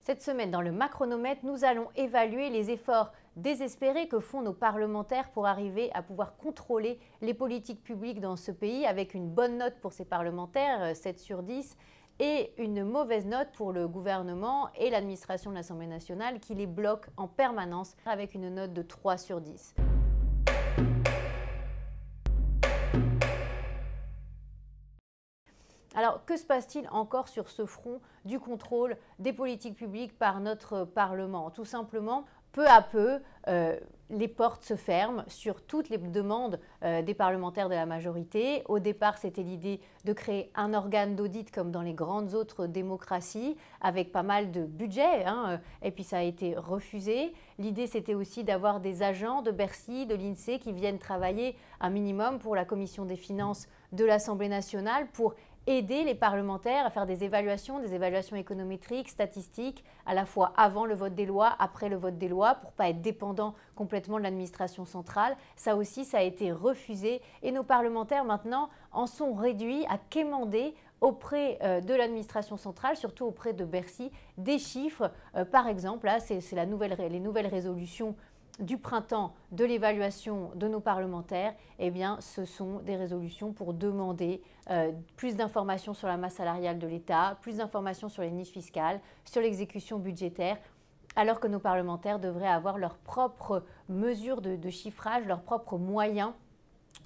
Cette semaine, dans le Macronomètre, nous allons évaluer les efforts désespérés que font nos parlementaires pour arriver à pouvoir contrôler les politiques publiques dans ce pays, avec une bonne note pour ces parlementaires, 7 sur 10, et une mauvaise note pour le gouvernement et l'administration de l'Assemblée nationale qui les bloquent en permanence avec une note de 3 sur 10. Alors, que se passe-t-il encore sur ce front du contrôle des politiques publiques par notre Parlement? Tout simplement, peu à peu, les portes se ferment sur toutes les demandes des parlementaires de la majorité. Au départ, c'était l'idée de créer un organe d'audit comme dans les grandes autres démocraties, avec pas mal de budget, et puis ça a été refusé. L'idée, c'était aussi d'avoir des agents de Bercy, de l'INSEE qui viennent travailler un minimum pour la commission des finances de l'Assemblée nationale pour aider les parlementaires à faire des évaluations économétriques, statistiques, à la fois avant le vote des lois, après le vote des lois, pour ne pas être dépendant complètement de l'administration centrale. Ça aussi, ça a été refusé et nos parlementaires maintenant en sont réduits à quémander auprès de l'administration centrale, surtout auprès de Bercy, des chiffres. Par exemple, là, c'est les nouvelles résolutions du printemps de l'évaluation de nos parlementaires, eh bien, ce sont des résolutions pour demander plus d'informations sur la masse salariale de l'État, plus d'informations sur les niches fiscales, sur l'exécution budgétaire, alors que nos parlementaires devraient avoir leurs propres mesures de chiffrage, leurs propres moyens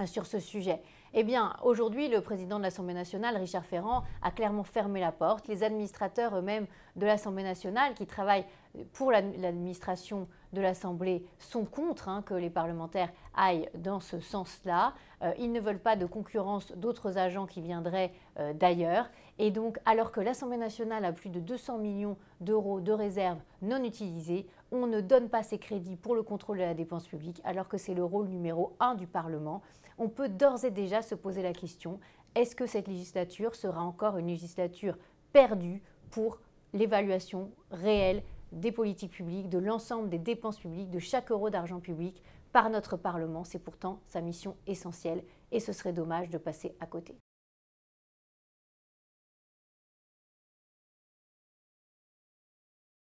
sur ce sujet. Eh bien, aujourd'hui, le président de l'Assemblée nationale, Richard Ferrand, a clairement fermé la porte. Les administrateurs eux-mêmes de l'Assemblée nationale qui travaillent pour l'administration de l'Assemblée sont contre que les parlementaires aillent dans ce sens-là. Ils ne veulent pas de concurrence d'autres agents qui viendraient d'ailleurs. Et donc, alors que l'Assemblée nationale a plus de 200 millions d'euros de réserves non utilisées, on ne donne pas ces crédits pour le contrôle de la dépense publique, alors que c'est le rôle numéro 1 du Parlement. On peut d'ores et déjà se poser la question, est-ce que cette législature sera encore une législature perdue pour l'évaluation réelle des politiques publiques, de l'ensemble des dépenses publiques, de chaque euro d'argent public par notre Parlement? C'est pourtant sa mission essentielle et ce serait dommage de passer à côté.